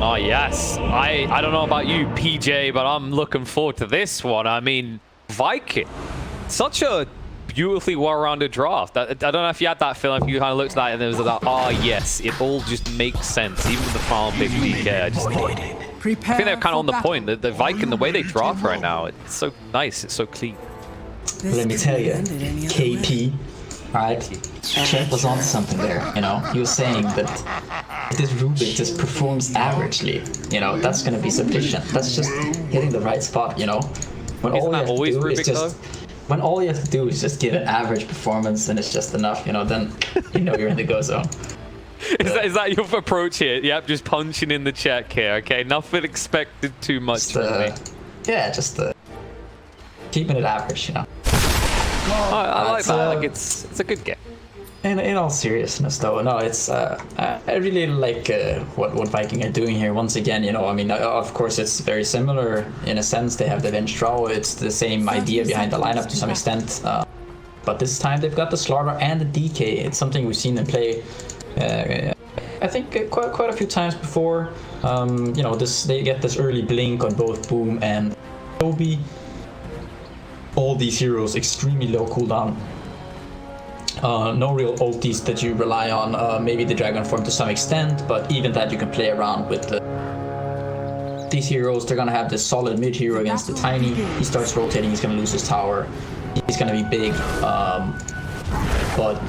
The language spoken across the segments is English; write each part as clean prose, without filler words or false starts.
Oh, yes. I don't know about you, PJ, but I'm looking forward to this one. I mean, Viking. Such a beautifully well-rounded draft. I don't know if you had that feeling, if you kind of looked at that and there was that, oh, yes, it all just makes sense. Even the final big DK. I think they're kind of on the point. The Viking, the way they draft right now, it's so nice. It's so clean. Let me tell you, KP, right? Chad was on something there, you know? He was saying that if this Rubik just performs averagely, you know, that's going to be sufficient. That's just hitting the right spot, you know? When Isn't that always Rubik, though? When all you have to do is just give an average performance and it's just enough, you know, then you know you're in the go zone. Is that your approach here? Yep, just punching in the check here, okay? Nothing expected too much from me. Yeah, just keeping it average, you know? I like that. Like it's a good game. In all seriousness, though, no, it's I really like what Viking are doing here. Once again, you know, I mean, of course, it's very similar in a sense. They have the Venge Drow. It's the same idea behind the lineup to some extent, but this time they've got the Slaughter and the DK. It's something we've seen them play. I think quite a few times before. You know, they get this early blink on both Boom and Toby. All these heroes extremely low cooldown. No real ultis that you rely on, maybe the Dragon Form to some extent, but even that you can play around with these heroes. They're gonna have this solid mid hero against the Tiny. He starts rotating, he's gonna lose his tower, he's gonna be big, but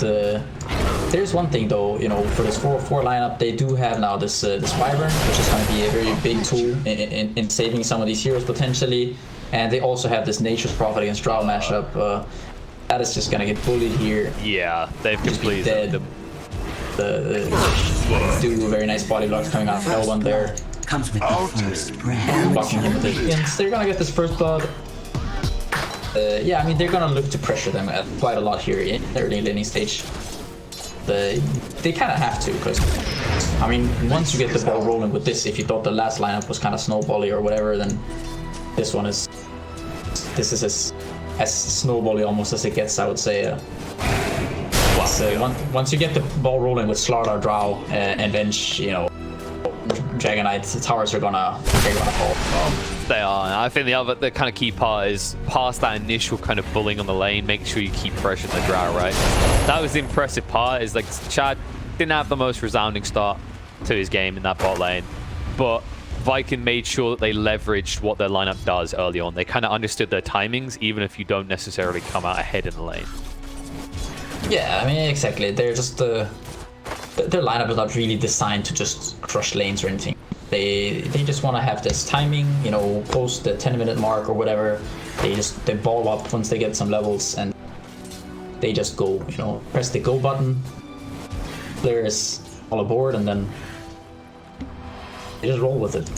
there's one thing though, you know, for this 4-4 lineup, they do have now this Wyvern, which is gonna be a very big tool in saving some of these heroes potentially, and they also have this Nature's Prophet against Drow matchup. That is just gonna get bullied here. Yeah, they've completely dead. Do very nice body blocks coming out of L1 there. Comes with the first brand. Blocking him with the Ians. They're gonna get this first blood. Yeah, I mean, they're gonna look to pressure them quite a lot here in the early laning stage. They kind of have to, because, I mean, once you get the ball rolling with this, if you thought the last lineup was kind of snowbally or whatever, then this is as snowbally almost as it gets, I would say. Once you get the ball rolling with Slaughter, Drow, and Venge, you know, Dragonite, the towers are gonna fall. They are. I think the kind of key part is past that initial kind of bullying on the lane, make sure you keep pressuring the Drow, right? That was the impressive part, is like Chad didn't have the most resounding start to his game in that bot lane, but Viking made sure that they leveraged what their lineup does early on. They kind of understood their timings, even if you don't necessarily come out ahead in the lane. Yeah, I mean, exactly. They're just their lineup is not really designed to just crush lanes or anything. They just want to have this timing, you know, post the 10-minute mark or whatever. They ball up once they get some levels and they just go, you know, press the go button. Players all aboard and then they just roll with it.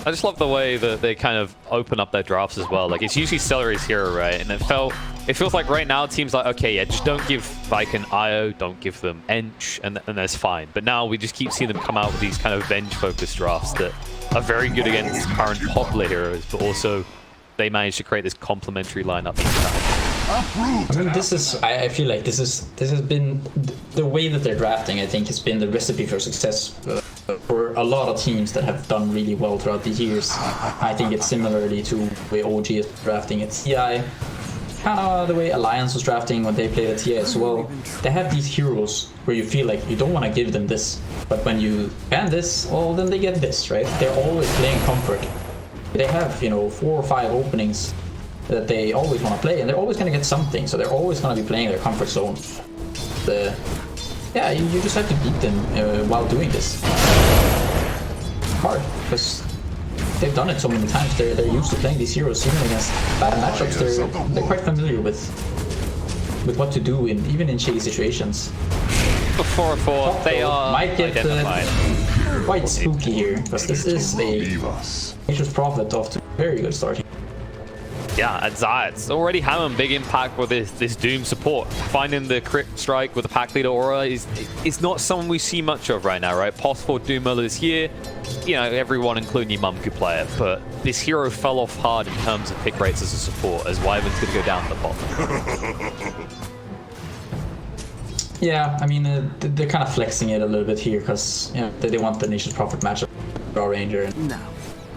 I just love the way that they kind of open up their drafts as well. Like, it's usually Celery's hero, right? And it feels like right now teams like, okay, yeah, just don't give Viking IO, don't give them Ench, and that's fine. But now we just keep seeing them come out with these kind of Venge-focused drafts that are very good against current popular heroes, but also they manage to create this complementary lineup each time. I mean, I feel like this has been the way that they're drafting. I think has been the recipe for success for a lot of teams that have done really well throughout the years. I think it's similarly to the way OG is drafting at TI, kind of the way Alliance was drafting when they played at TI as well. They have these heroes where you feel like you don't want to give them this, but when you ban this, well, then they get this, right? They're always playing comfort. They have, you know, 4 or 5 openings that they always want to play, and they're always going to get something, so they're always going to be playing their comfort zone. Yeah, you just have to beat them while doing this. Hard, because they've done it so many times. They're used to playing these heroes, even against bad matchups. They're quite familiar with what to do, even in shady situations. For 4-4, they are might get quite spooky here, because this is a Nature's Prophet off to a very good start here. Yeah, and Zayat's already having big impact with this Doom support. Finding the crit strike with the pack leader aura is not something we see much of right now, right? Possible Doom earlier this year, you know, everyone, including your mum, could play it, but this hero fell off hard in terms of pick rates as a support, as Wyvern's going to go down to the bottom. Yeah, I mean, they're kind of flexing it a little bit here because you know they want the Nation's Prophet matchup, Drow Ranger, and No.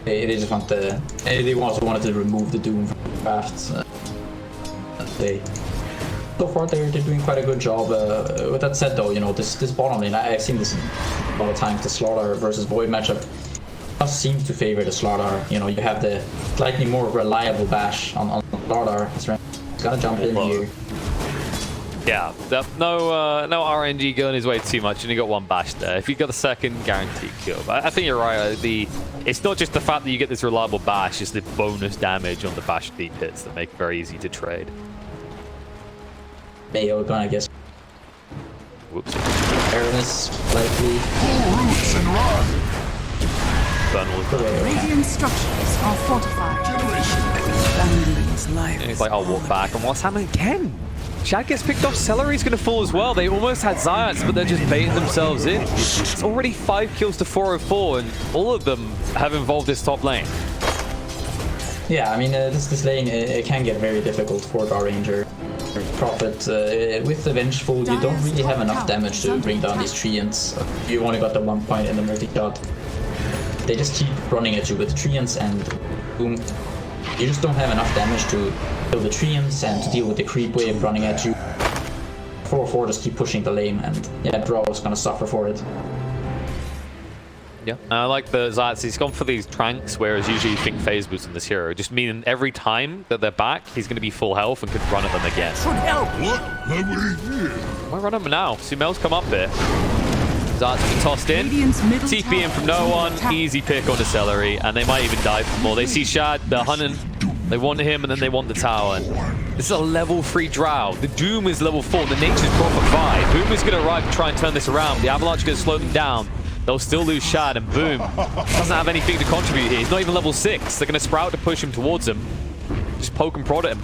they just want they also wanted to remove the Doom from the drafts. So far they're doing quite a good job. With that said, though, you know this bottom lane, I've seen this a lot of times. The Slaughter versus Void matchup does seem to favor the Slaughter. You know, you have the slightly more reliable bash on Slaughter. He's gonna jump in here. Yeah, no RNG going his way too much, and you got one bash there. If you got the second, guaranteed kill. But I think you're right. It's not just the fact that you get this reliable bash; it's the bonus damage on the bash deep hits that make it very easy to trade. Mayo gonna guess. Whoops. Aramis likely. Roots and run. Burn all the time. Radiant structures are fortified. Foundling's life. And he's like, I'll walk back, and what's happening again? Shad gets picked off. Celery's going to fall as well. They almost had Zayats, but they're just baiting themselves in. It's already 5 kills to 404, and all of them have involved this top lane. Yeah, I mean, this lane, it can get very difficult for Drow Ranger. Prophet, with the Vengeful, you don't really have enough damage to bring down these Treants. You only got the 1 point in the multi-shot. They just keep running at you with Treants, and boom. You just don't have enough damage to kill the Treants and to deal with the creep wave running at you. 4-4 just keep pushing the lane, and yeah, Drow is gonna suffer for it. Yeah, I like the Zayats. He's gone for these tranks, whereas usually you think phase boost in this hero. Just meaning every time that they're back, he's going to be full health and could run at them again. What have we here? Why run at him now? Sumel's come up here. Zayats been tossed in. Radiant's middle TP in from no one. Easy pick on the Celery, and they might even die for more. They see Shad, they're hunting. They want him, and then they want the tower. This is a level 3 Drow. The Doom is level 4. The Nature's Prophet 5. Boom is going to arrive to try and turn this around. The Avalanche is going to slow them down. They'll still lose Shad, and Boom doesn't have anything to contribute here. He's not even level 6. They're going to Sprout to push him towards him. Just poke and prod at him.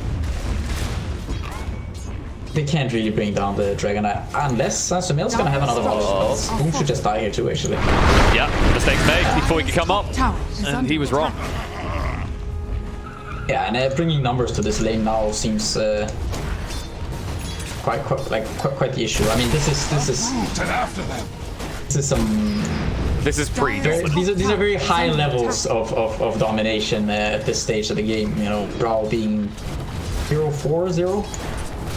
They can't really bring down the Dragon unless Sumail's gonna have another one. Boom should just die here too, actually. Yeah, mistakes made before he could come up, and he was wrong. Yeah, and bringing numbers to this lane now seems quite the issue. I mean, this is And after them. some. This is pre-dominant. These are very high levels of domination at this stage of the game. You know, Drow being 0-4-0,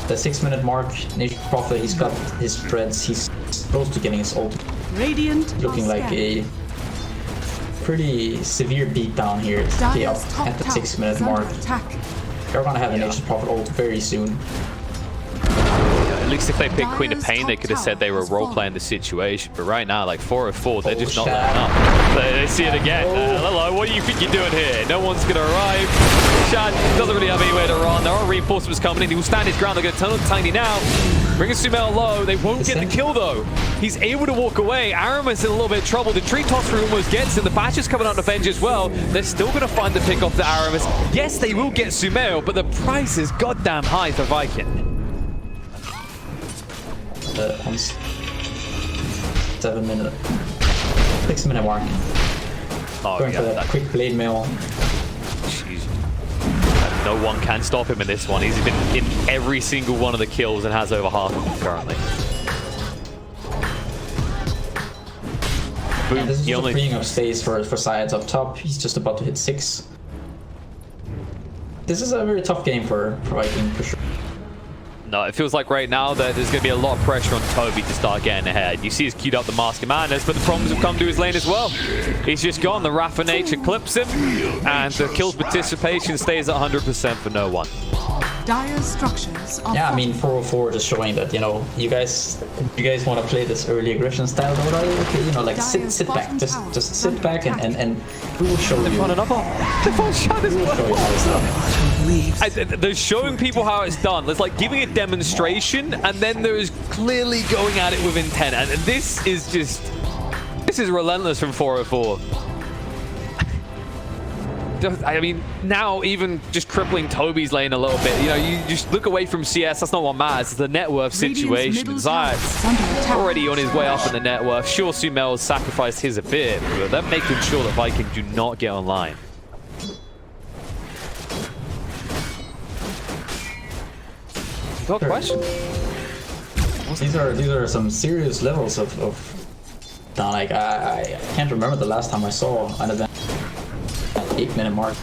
the 6-minute mark. Nation's Prophet, he's got his spreads. He's close to getting his ult. Radiant Looking like a pretty severe beatdown here. Okay, up at the 6-minute mark. They're gonna have a Nation's Prophet ult very soon. At least if they picked Queen of Pain, they could have said they were role-playing the situation. But right now, like 4-4, they're just not letting up. They see it again. Hello, what do you think you're doing here? No one's going to arrive. Shad doesn't really have anywhere to run. There are reinforcements coming in. He will stand his ground. They're going to turn on Tiny now. Bring Sumail low. They won't get the kill, though. He's able to walk away. Aramis in a little bit of trouble. The tree toss through almost gets him. The Bash is coming out to Venge as well. They're still going to find the pick off the Aramis. Yes, they will get Sumail, but the price is goddamn high for Viking. On 7-minute, 6-minute mark. Oh, Going for that quick blade mail. Jeez. No one can stop him in this one. He's been in every single one of the kills and has over half of them currently. Boom. This is just freeing up space for Syeds up top. He's just about to hit 6. This is a very tough game for Viking for sure. No, it feels like right now that there's going to be a lot of pressure on Toby to start getting ahead. You see he's queued up the Mask of Madness, but the problems have come to his lane as well. He's just gone. The Wrath of Nature clips him, and the kills participation stays at 100% for no one. Dire structures are Yeah, I mean 404 just showing that, you know, you guys want to play this early aggression style, okay, you know, like sit back, just sit back and we will show you. They found another. They found Shad as well. Show you how it's done. They're showing people how it's done. There's like giving a demonstration, and then there is clearly going at it with intent. And this is relentless from 404. I mean, now even just crippling Toby's lane a little bit. You know, you just look away from CS. That's not what matters. It's the net worth situation. Zayat's already on his way up in the net worth. Sure, Sumail has sacrificed his a bit, but they're making sure that Viking do not get online. Got a question? These are some serious levels of down. Like I can't remember the last time I saw an event at 8-minute mark.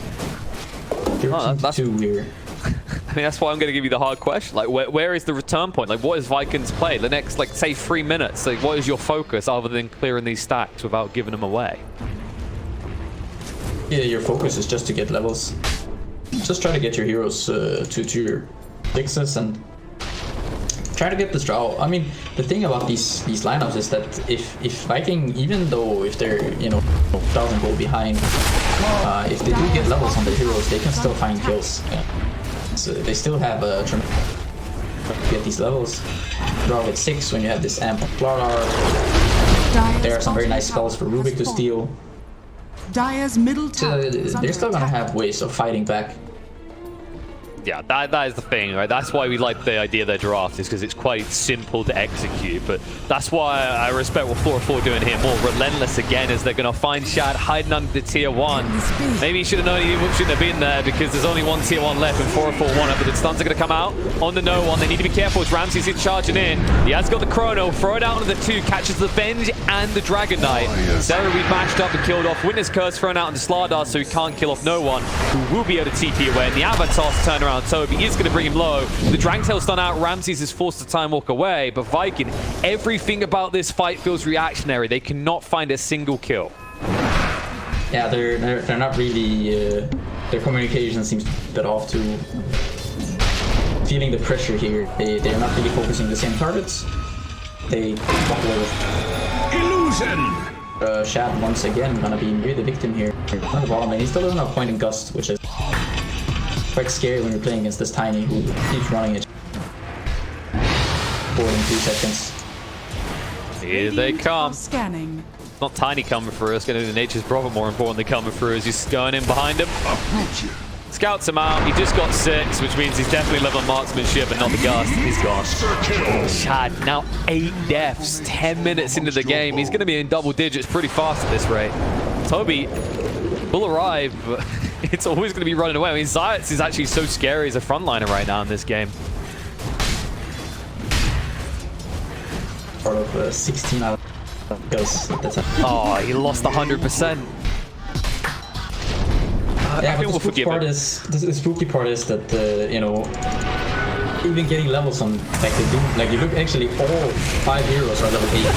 That's too weird. I mean, that's why I'm going to give you the hard question. Like, where is the return point? Like, what is Vikings play? The next, like, say 3 minutes. Like, what is your focus other than clearing these stacks without giving them away? Yeah, your focus is just to get levels. Just try to get your heroes to your fixes and try to get this Drow. I mean, the thing about these lineups is that if Viking, even though if they're 1,000 gold behind, if they do get levels on their heroes, they can still find kills. Yeah. So they still have a to get these levels. Drow at 6 when you have this amp of Plarnar. There are some very nice spells for Rubik to steal. Dire's middle So tower is under they're still gonna attack. have ways of fighting back. Yeah, that is the thing, right? That's why we like the idea of their draft, is because it's quite simple to execute. But that's why I respect what 4-4 doing here. More relentless again, as they're going to find Shad hiding under the tier 1. Maybe he should have known he shouldn't have been there, because there's only one tier 1 left and 4-4 won it. But the stuns are going to come out on the no one. They need to be careful as Ramsey's charging in. He has got the chrono, throw it out onto the 2, catches the Venge and the Dragon Knight. Sarah we mashed up and killed off. Witness Curse thrown out into Slardar, so he can't kill off no one, who will be able to TP away. And the Avatar's turn around. Toby is going to bring him low. The Drangtail's done out. Ramses is forced to time walk away. But Viking, everything about this fight feels reactionary. They cannot find a single kill. Yeah, they're not really. Their communication seems a bit off too. Feeling the pressure here. They're not really focusing the same targets. They walk away with Illusion! Shad once again gonna be near the victim here. On the bottom lane, he still doesn't have point in Gust, which is quite scary when you're playing against this Tiny who keeps running it. 4 in 3 seconds. Here they come. Scanning. Not Tiny coming through. It's going to be the Nature's Prophet more importantly coming through as he's going in behind him. Approach it. Scouts him out. He just got 6, which means he's definitely level marksmanship and not the Gust. He's gone. Shad, now 8 deaths, 10 minutes into the game. He's going to be in double digits pretty fast at this rate. Toby will arrive, but it's always going to be running away. I mean, Zayats is actually so scary as a frontliner right now in this game. Part of 16 out of Gust. Oh, he lost 100%. Yeah, I think we'll forgive him. The spooky part is that even getting levels on like you look actually all 5 heroes are level 8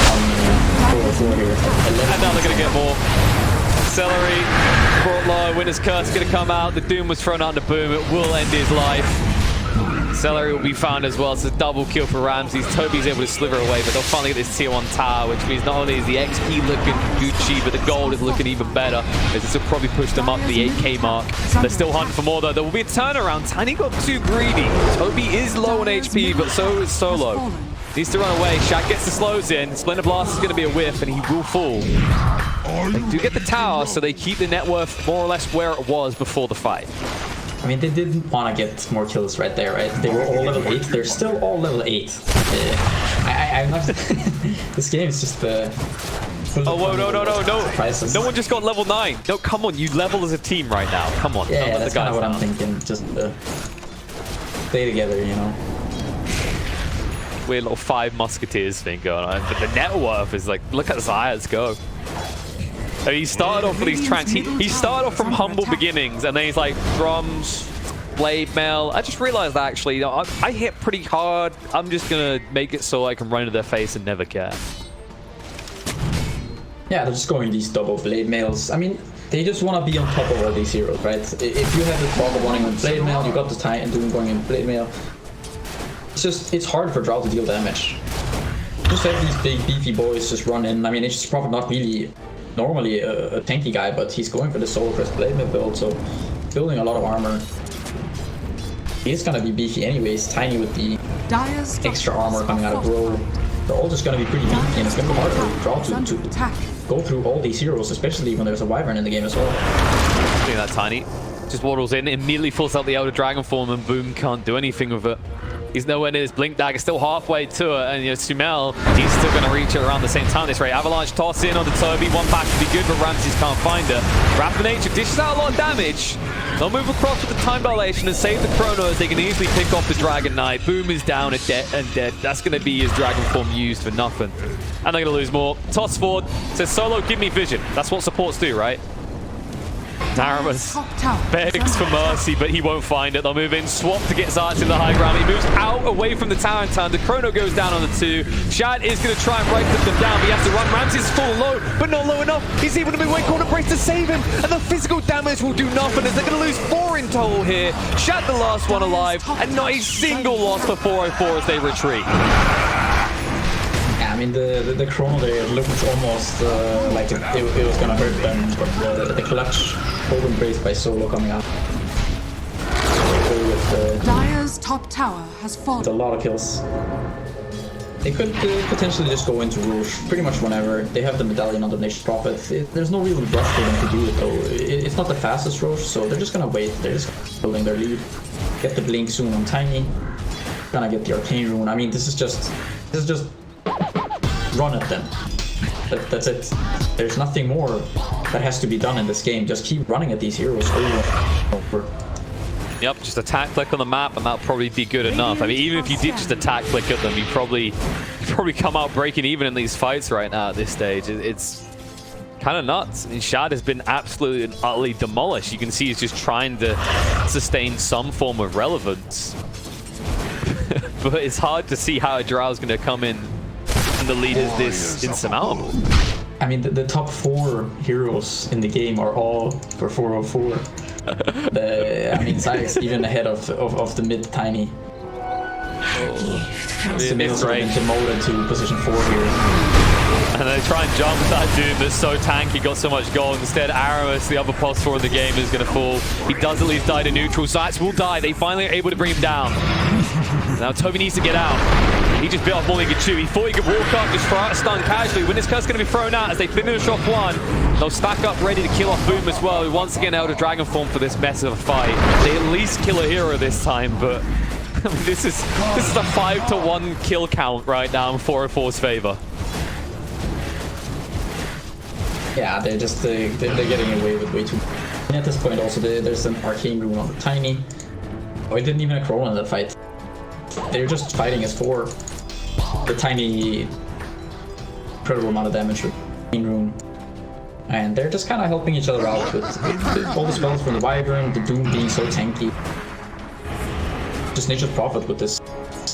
on 4 here. And now they're going to get more. Celery brought low. Winner's Curse is going to come out. The Doom was thrown out in the boom. It will end his life. Celery will be found as well. It's a double kill for Ramses. Toby's able to slither away, but they'll finally get this tier 1 tower, which means not only is the XP looking Gucci, but the gold is looking even better, as this will probably push them up to the 8k mark. They're still hunting for more, though. There will be a turnaround. Tiny got too greedy. Toby is low on HP, but so is Solo. Needs to run away. Shaq gets the slows in. Splendor Blast is going to be a whiff, and he will fall. They do get the tower, so they keep the net worth more or less where it was before the fight. I mean, they didn't want to get more kills right there, right? They were all level 8. They're still all level 8. I'm not. This game is just Oh, whoa, no. No one just got level 9. No, come on. You level as a team right now. Come on. Yeah, that's kind of what I'm thinking. Just stay together, Weird little 5 musketeers thing going on. But the net worth is like, look at Zayats go. I mean, he started off with these tracks. He started off from humble beginnings, and then he's like, drums, blade mail. I just realized that actually, I hit pretty hard. I'm just going to make it so I can run into their face and never care. Yeah, they're just going these double blade mails. I mean, they just want to be on top of all these heroes, right? If you have the trouble running on blade mail, you got the time and doing going in blade mail. It's hard for Drow to deal damage. Just have these big beefy boys just run in. I mean, it's probably not really normally a tanky guy, but he's going for the Soul Crest blade mail build, so building a lot of armor. He's gonna be beefy anyways. Tiny with the extra armor coming out of Drow. They're all just gonna be pretty beefy, and it's gonna be hard for Drow to go through all these heroes, especially when there's a Wyvern in the game as well. Look at that Tiny. Just waddles in, immediately falls out the Elder Dragon form, and boom, can't do anything with it. He's nowhere near his Blink Dagger, still halfway to it, and you know, Sumel, he's still going to reach it around the same time this rate. Avalanche toss in onto Toby, one back would be good, but Ramses can't find her. Rapid Nature dishes out a lot of damage. They'll move across with the time dilation and save the Chronos. They can easily pick off the Dragon Knight. Boom is down and dead. That's going to be his Dragon form used for nothing. And they're going to lose more. Toss forward, says Solo, give me vision. That's what supports do, right? Aramis begs for mercy, but he won't find it. They'll move in, swap to get Zarts in the high ground. He moves out away from the tower in time. The Chrono goes down on the 2. Shad is going to try and right-clip them down, but he has to run. Ramses is full low, but not low enough. He's able to move away, corner brace to save him, and the physical damage will do nothing as they're going to lose 4 in total here. Shad the last one alive, and not a single loss for 404 as they retreat. I mean, the Chrono there looked almost like it was gonna hurt them, but the clutch open brace by Solo coming out. With Dire's top tower has a fallen. lot of kills. They could potentially just go into Rouge pretty much whenever. They have the medallion on the sProphet. There's no real rush for them to do it though. It's not the fastest Rouge, so they're just gonna wait. They're just building their lead. Get the blink soon on Tiny. Gonna get the Arcane Rune. I mean, this is just run at them. That's it. There's nothing more that has to be done in this game. Just keep running at these heroes over. Yep, just attack click on the map and that'll probably be good enough. I mean, even if you did just attack click at them, you'd probably come out breaking even in these fights right now at this stage. It's kind of nuts. I mean, Shad has been absolutely and utterly demolished. You can see he's just trying to sustain some form of relevance. But it's hard to see how a Drow's going to come in and the lead is this insurmountable. I mean, the top 4 heroes in the game are all for 404. I mean, Zyx even ahead of the mid Tiny. It's right. Demoted to position 4 here. And they try and jump that dude that's so tanky, got so much gold. Instead, Aramis, the other pos 4 in the game, is going to fall. He does at least die to neutral. Zyx will die. They finally are able to bring him down. Now Toby needs to get out. He just bit off more than he could chew. He thought he could walk up, just throw out a stun casually. When this curse going to be thrown out as they finish off 1, they'll stack up ready to kill off Boom as well, who once again held a Dragon form for this mess of a fight. They at least kill a hero this time, but this is a 5-to-1 kill count right now in 404's favor. Yeah, they're getting away with way too much. And at this point also there's an Arcane Rune on the Tiny. Oh, it didn't even crawl in that fight. They're just fighting as 4. The Tiny incredible amount of damage with Arcane Rune. And they're just kind of helping each other out with all the spells from the Wyvern, the Doom being so tanky. Just Nature's Prophet with this.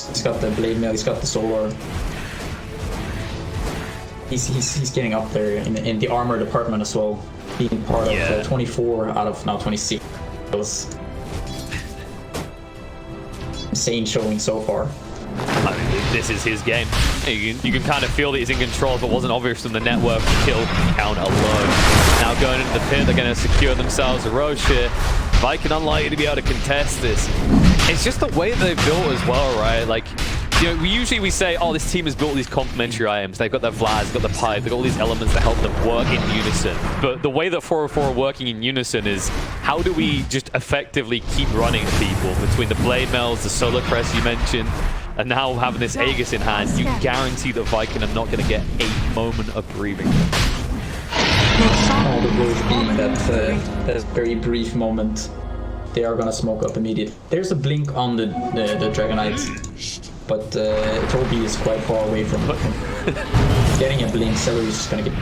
He's got the Blade Mail, he's got the Solar. He's getting up there in the armor department as well, being part of 24 out of now 26. It was insane showing so far. I mean, this is his game. You can kind of feel that he's in control, but it wasn't obvious from the network kill count alone. Now going into the pit, they're going to secure themselves a Roche here. Viking unlikely to be able to contest this. It's just the way they've built as well, right? Like, you know, we say, oh, this team has built these complementary items. They've got their Vlad, they've got the pipe, they've got all these elements that help them work in unison. But the way that 404 are working in unison is, how do we just effectively keep running at people? Between the Blade Mails, the Solar Crest you mentioned, and now having this Aegis in hand, you guarantee that Viking are not going to get a moment of breathing. All the blows being that very brief moment, they are going to smoke up immediately. There's a blink on the Dragonite. But Toby is quite far away from it. Getting a blink, Celery's just gonna get...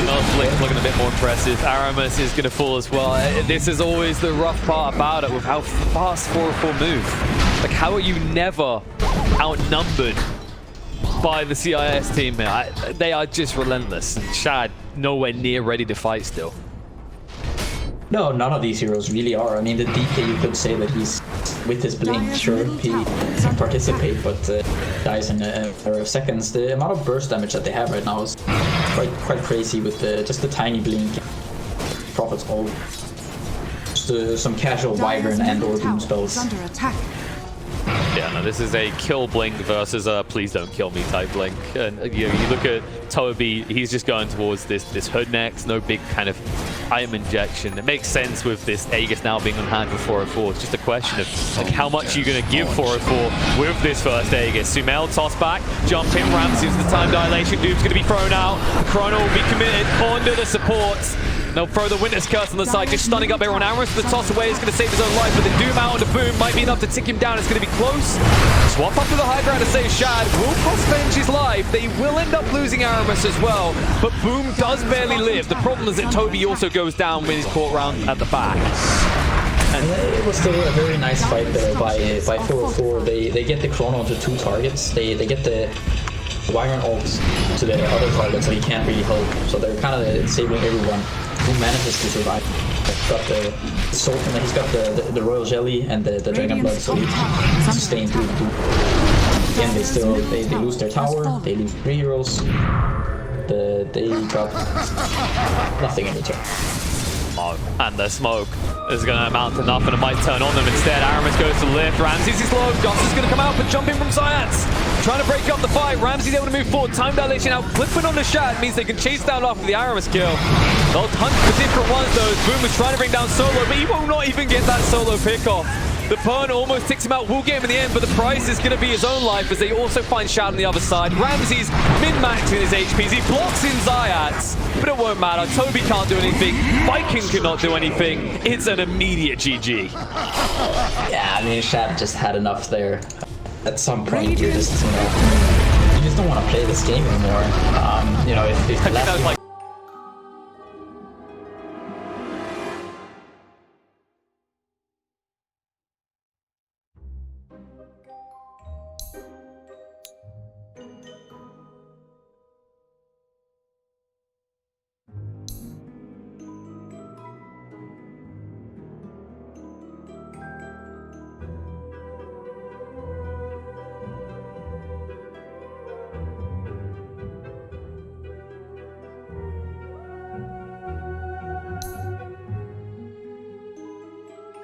Another blink looking a bit more impressive. Aramis is gonna fall as well. This is always the rough part about it with how fast 404 move. Like, how are you never outnumbered by the CIS team here? They are just relentless. Shad nowhere near ready to fight still. No, none of these heroes really are. I mean, the DK, you could say that he's with his blink, sure, he can participate, but dies in a matter of seconds. The amount of burst damage that they have right now is quite crazy with just the tiny blink. Prophet's ult. Just some casual Wyvern and or Doom spells. Yeah, Yeah, no, this is a kill Blink versus a please don't kill me type Blink. And you know, you look at Toby, he's just going towards this hood next, no big kind of item injection. It makes sense with this Aegis now being on hand for 404. It's just a question of like how much you're going to give 404 with this first Aegis. Sumail toss back, jump in, Ramsey with the time dilation, Doom's going to be thrown out. Chrono will be committed onto the supports. They'll throw the Witness Curse on the side, just stunning up everyone. Aramis for the toss away is going to save his own life, but the Doom out on the Boom might be enough to tick him down. It's going to be close. Swap up to the high ground to save Shad. Will cost Benji's life. They will end up losing Aramis as well, but Boom does barely live. The problem is that Toby also goes down when he's caught round at the back. And it was still a very nice fight there by 404. They get the Chrono to 2 targets. They get the Wyvern ult to the other target, so he can't really help. So they're kind of saving everyone who manages to survive. He's got the soul, and he's got the Royal Jelly and the Dragon Blood, so he's sustained through. Again, they lose their tower, they lose 3 heroes. They got nothing in return. Oh, and the smoke is going to amount to nothing. It might turn on them instead. Aramis goes to lift. Ramsey's low. Joss is going to come out, but jumping from Syats. Trying to break up the fight. Ramsey's able to move forward. Time dilation out. Clipping on the Shad means they can chase down after the Aramis kill. They'll hunt for different ones though. Boom is trying to bring down Solo, but he will not even get that Solo pick off. The Pern almost ticks him out. Will get him in the end, but the price is going to be his own life as they also find Shad on the other side. Ramsey's min-maxing his HPs. He blocks in Zayats, but it won't matter. Toby can't do anything. Viking cannot do anything. It's an immediate GG. Yeah, I mean, Shad just had enough there. At some point, you just don't want to play this game anymore. You know, if the last